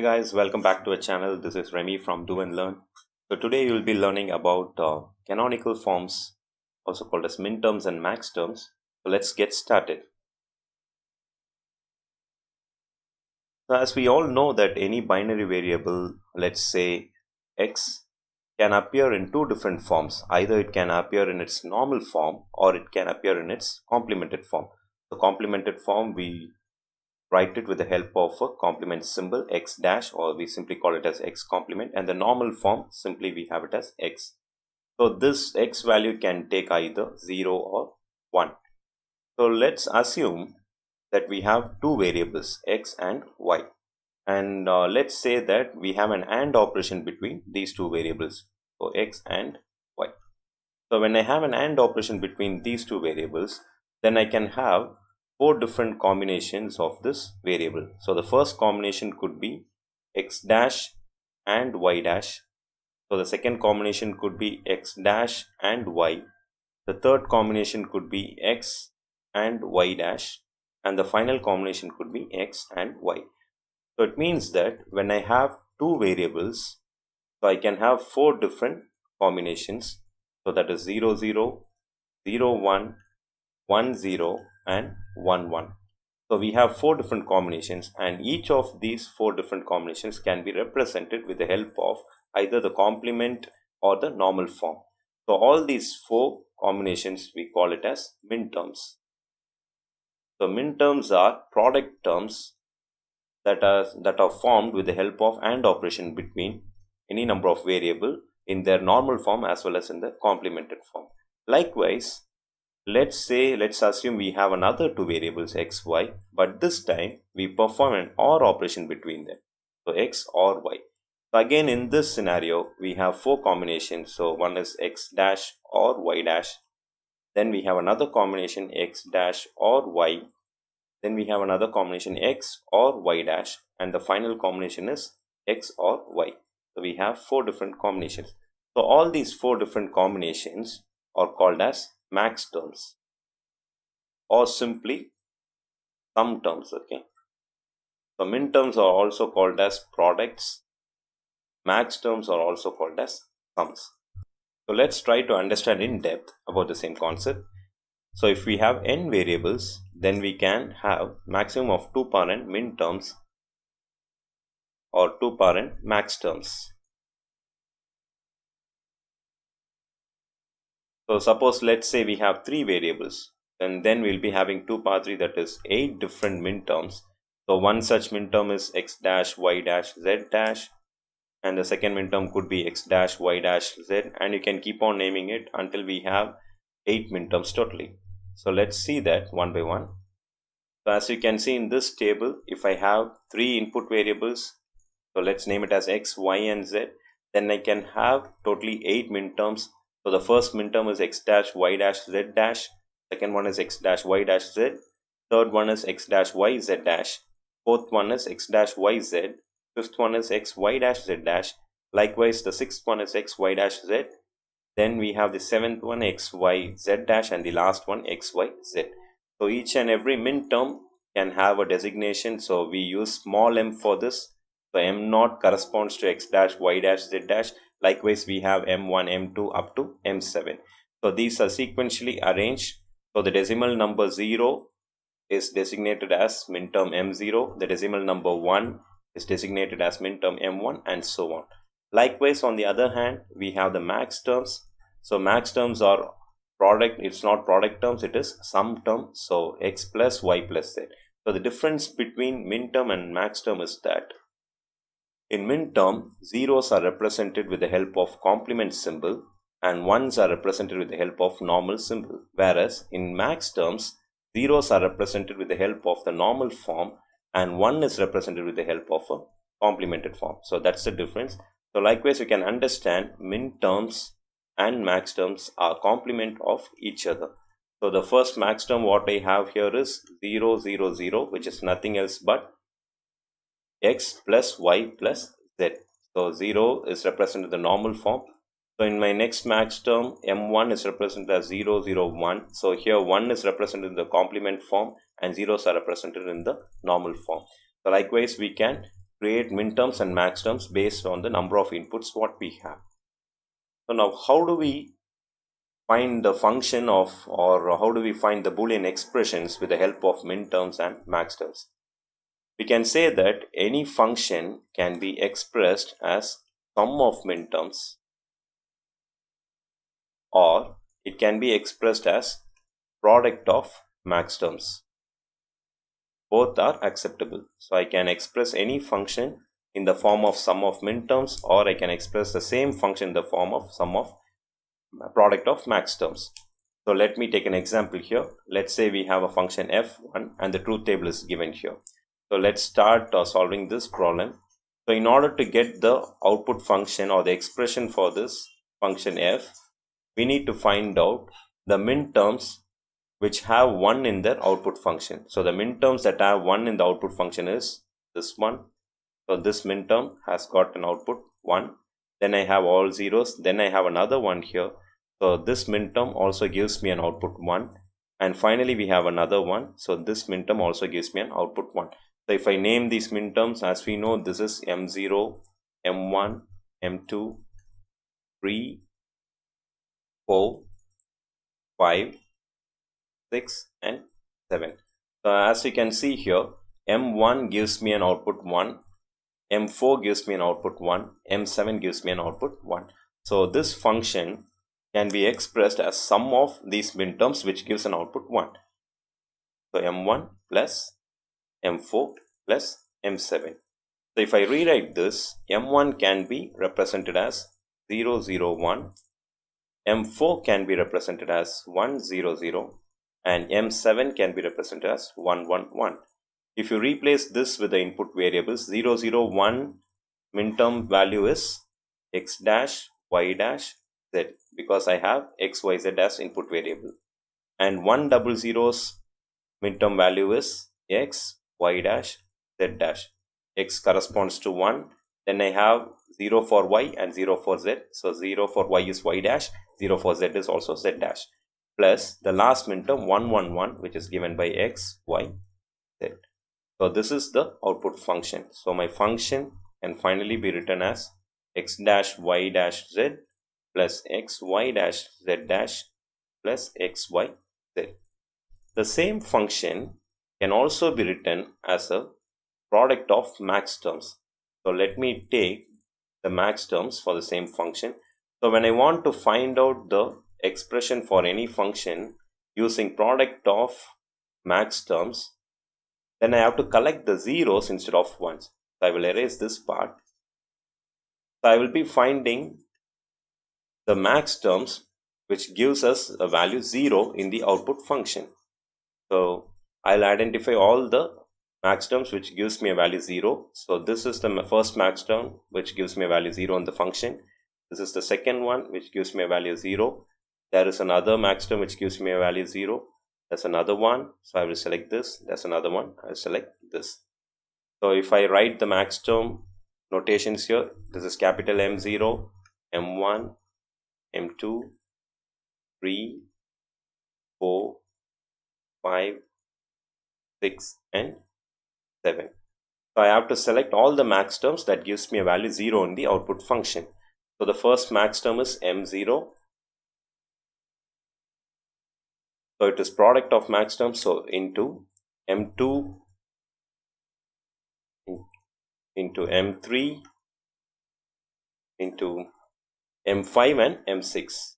guys, welcome back to our channel. This is Remy from Do and Learn. So today you will be learning about canonical forms, also called as minterms and maxterms. So let's get started. So as we all know that any binary variable, let's say x, can appear in two different forms. Either it can appear in its normal form or it can appear in its complemented form. The complemented form we write it with the help of a complement symbol x dash, or we simply call it as x complement, and the normal form simply we have it as x. So this x value can take either 0 or 1. So let's assume that we have two variables x and y, and let's say that we have an AND operation between these two variables, so x and y. So when I have an AND operation between these two variables, then I can have four different combinations of this variable. So the first combination could be x dash and y dash. So the second combination could be x dash and y. The third combination could be x and y dash. And the final combination could be x and y. So it means that when I have two variables, so I can have four different combinations. So that is 0, 0, 0, 1, 1, 0 and 1, 1. So we have four different combinations, and each of these four different combinations can be represented with the help of either the complement or the normal form. So all these four combinations we call it as minterms. So minterms are product terms that are formed with the help of AND operation between any number of variable in their normal form as well as in the complemented form. Likewise, let's assume we have another two variables x, y, but this time we perform an OR operation between them. So x or y. So again in this scenario we have four combinations. So one is x dash or y dash. Then we have another combination x dash or y. Then we have another combination x or y dash, and the final combination is x or y. So we have four different combinations. So all these four different combinations are called as max terms or simply sum terms. Okay, so minterms are also called as products, max terms are also called as sums. So let's try to understand in depth about the same concept. So if we have n variables, then we can have maximum of 2 parent minterms or 2 parent max terms. So suppose let's say we have 3 variables, and then we'll be having 2 power 3, that is 8 different minterms. So one such minterm is x dash y dash z dash, and the second minterm could be x dash y dash z, and you can keep on naming it until we have 8 minterms totally. So let's see that one by one. So as you can see in this table, if I have 3 input variables, so let's name it as x, y and z, then I can have totally 8 minterms. So the first minterm is x dash y dash z dash, second one is x dash y dash z, third one is x dash y z dash, fourth one is x dash y z, fifth one is x y dash z dash, likewise the sixth one is x y dash z, then we have the seventh one x y z dash, and the last one x y z. So each and every minterm can have a designation, so we use small m for this. So m0 corresponds to x dash y dash z dash. Likewise we have m1 m2 up to m7. So these are sequentially arranged. So the decimal number 0 is designated as minterm m0, the decimal number 1 is designated as minterm m1, and so on. Likewise, on the other hand, we have the max terms. So max terms are product, it's not product terms, it is sum term. So x plus y plus z. So the difference between minterm and max term is that in minterm, zeros are represented with the help of complement symbol and ones are represented with the help of normal symbol. Whereas in max terms, zeros are represented with the help of the normal form and 1 is represented with the help of a complemented form. So that's the difference. So likewise, you can understand minterms and max terms are complement of each other. So the first max term what I have here is 0, 0, 0, which is nothing else but x plus y plus z. So 0 is represented in the normal form. So in my next max term, m1 is represented as 0, 0, 1. So here 1 is represented in the complement form and zeros are represented in the normal form. So likewise, we can create minterms and maxterms based on the number of inputs what we have. So now how do we find the function of, or how do we find the Boolean expressions with the help of minterms and maxterms? We can say that any function can be expressed as sum of minterms, or it can be expressed as product of maxterms. Both are acceptable. So I can express any function in the form of sum of minterms, or I can express the same function in the form of sum of product of maxterms. So let me take an example here. Let's say we have a function f1 and the truth table is given here. So let's start solving this problem. So in order to get the output function or the expression for this function f, we need to find out the minterms which have 1 in their output function. So the minterms that have 1 in the output function is this one. So this minterm has got an output 1. Then I have all zeros. Then I have another one here. So this minterm also gives me an output 1. And finally we have another one. So this minterm also gives me an output 1. So if I name these minterms, as we know, this is M0, M1, M2, 3, 4, 5, 6 and 7. So as you can see here, M1 gives me an output 1, M4 gives me an output 1, M7 gives me an output 1. So this function can be expressed as sum of these minterms which gives an output 1. So M1 plus M4 plus M7. So if I rewrite this, M1 can be represented as 0, 0, 1, M4 can be represented as 1, 0, 0, and M7 can be represented as 1, 1, 1. If you replace this with the input variables, 0, 0, 1 minterm value is x dash, y dash, z, because I have x, y, z as input variable. And 1 double zeros minterm value is x, y dash, z dash. X corresponds to 1. Then I have 0 for y and 0 for z. So 0 for y is y dash, 0 for z is also z dash. Plus the last minterm 1, 1, 1, which is given by x, y, z. So this is the output function. So my function can finally be written as x dash y dash z plus x y dash z dash plus x y z. The same function can also be written as a product of maxterms. So let me take the maxterms for the same function. So when I want to find out the expression for any function using product of maxterms, then I have to collect the zeros instead of ones. So I will erase this part. So I will be finding the maxterms which gives us a value 0 in the output function. So I'll identify all the maxterms which gives me a value 0. So this is the first maxterm which gives me a value 0 in the function. This is the second one which gives me a value 0. There is another maxterm which gives me a value 0. There's another one. So I will select this. There's another one. I will select this. So if I write the maxterm notations here, this is capital M0, M1, M2, 3, 4, 5, 6 and 7. So I have to select all the maxterms that gives me a value 0 in the output function. So the first maxterm is M0. So it is product of maxterms. So into M2 into M3 into M5 and M6.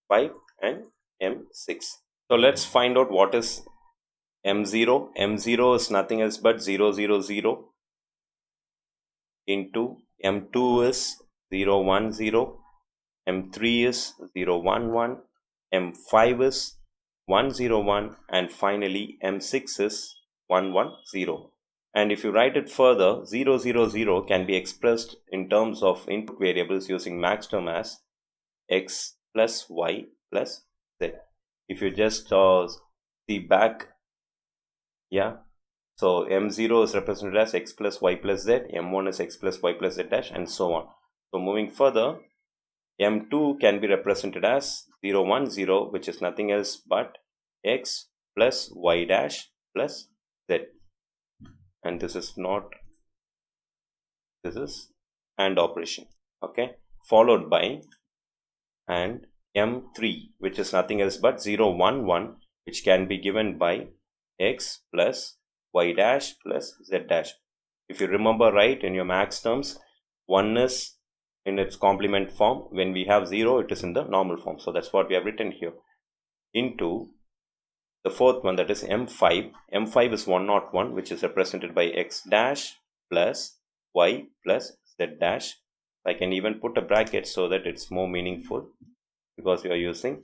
5 and M6. So let's find out what is M0. M0 is nothing else but 0, 0, 0 into M2 is 0, 1, 0. M3 is 0, 1, 1. M5 is 1, 0, 1. And finally M6 is 1, 1, 0. And if you write it further, 0, 0, 0 can be expressed in terms of input variables using maxterm as x plus y plus z. If you just see back, yeah, so M0 is represented as x plus y plus z, M1 is x plus y plus z dash, and so on. So moving further, M2 can be represented as 0, 1, 0, which is nothing else but x plus y dash plus z. And this is not this is AND operation, okay, followed by and M3, which is nothing else but 0 1 1, which can be given by x plus y dash plus z dash. If you remember right in your max terms, 1 is in its complement form. When we have 0, it is in the normal form. So that's what we have written here. Into the fourth one, that is M5. M5 is 101, which is represented by x dash plus y plus z dash. I can even put a bracket so that it's more meaningful, because we are using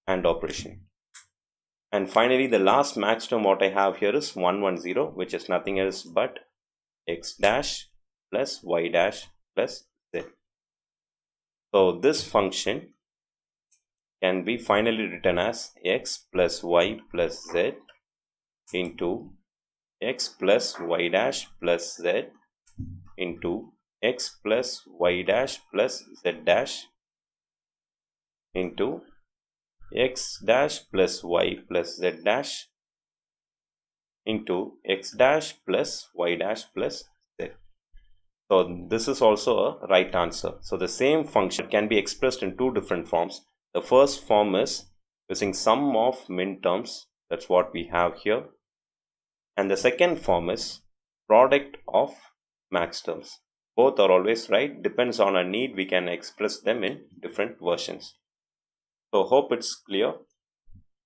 AND operation. And finally, the last max term what I have here is 110, which is nothing else but x dash plus y dash plus z. So this function can be finally written as x plus y plus z into x plus y dash plus z into x plus y dash plus z dash into x dash plus y plus z dash into x dash plus y dash plus z. So this is also a right answer. So the same function can be expressed in two different forms. The first form is using sum of minterms. That's what we have here. And the second form is product of maxterms. Both are always right. Depends on our need. We can express them in different versions. So hope it's clear.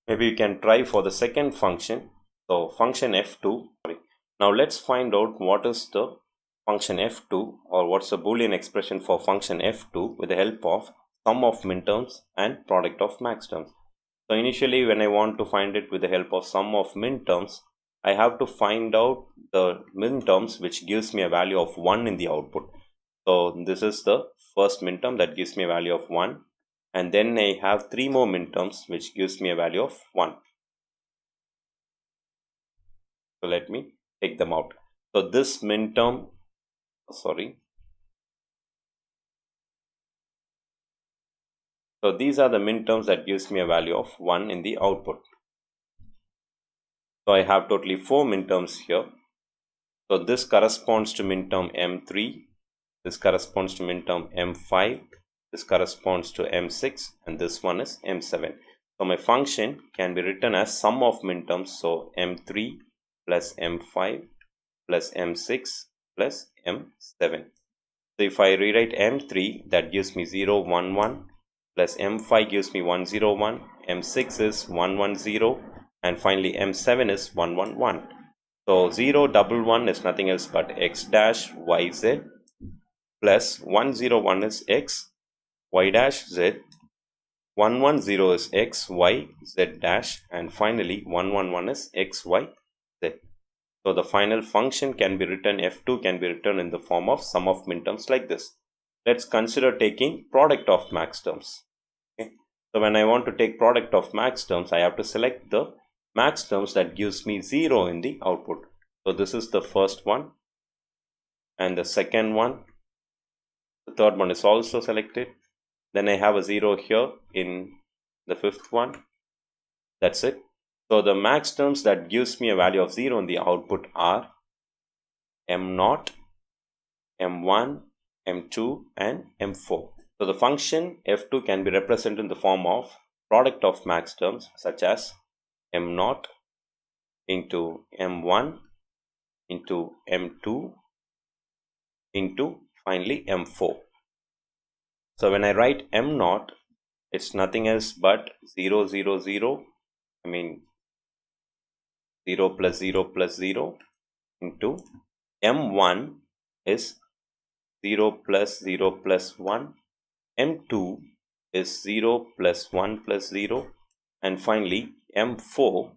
Maybe you can try for the second function. So function f2. Now let's find out what is the function f2, or what's the Boolean expression for function f2 with the help of sum of minterms and product of maxterms. So initially, when I want to find it with the help of sum of minterms, I have to find out the minterms which gives me a value of 1 in the output. So this is the first minterm that gives me a value of 1, and then I have 3 more minterms which gives me a value of 1. So let me take them out. So this minterm, so these are the minterms that gives me a value of 1 in the output. So I have totally 4 minterms here. So this corresponds to minterm M3, this corresponds to minterm M5, this corresponds to M6, and this one is M7. So my function can be written as sum of minterms. So M3 plus M5 plus M6 plus M7. So if I rewrite M3, that gives me 0 1 1, plus M5 gives me 101, M6 is 110, and finally M7 is 111. So 0 11 is nothing else but x dash yz plus 101 is x y dash z, 110 is x y z dash, and finally 111 is x y z. So the final function can be written, f2 can be written in the form of sum of minterms like this. Let's consider taking product of maxterms. Okay. So when I want to take product of maxterms, I have to select the maxterms that gives me 0 in the output. So this is the first one, and the second one, the third one is also selected. Then I have a 0 here in the fifth one. That's it. So the maxterms that gives me a value of 0 in the output are M0, M1, M2, and M4. So the function f2 can be represented in the form of product of maxterms such as M0 into M1 into M2 into finally M4. So when I write M0, it's nothing else but 0 0 0, 0 plus 0 plus 0 into M1 is 0 plus 0 plus 1, M2 is 0 plus 1 plus 0, and finally M4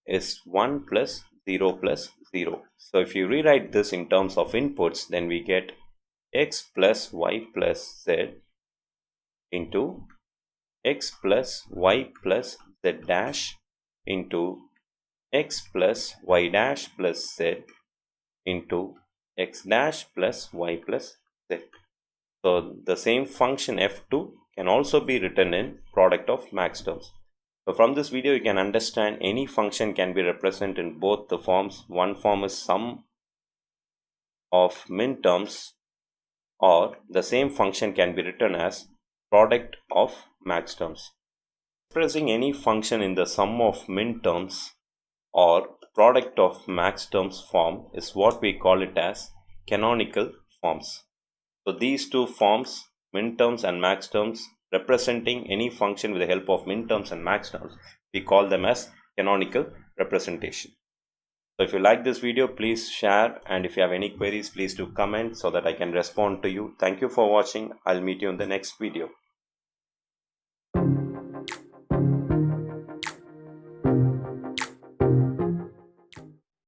is 1 plus 0 plus 0. So if you rewrite this in terms of inputs, then we get x plus y plus z into x plus y plus z dash into x plus y dash plus z into x dash plus y plus z. So the same function f2 can also be written in product of maxterms. So from this video, you can understand any function can be represented in both the forms. One form is sum of minterms, or the same function can be written as product of maxterms. Expressing any function in the sum of minterms or product of maxterms form is what we call it as canonical forms. So these two forms, minterms and maxterms, representing any function with the help of minterms and maxterms, we call them as canonical representation. So if you like this video, please share, and if you have any queries, please do comment so that I can respond to you. Thank you for watching. I'll meet you in the next video.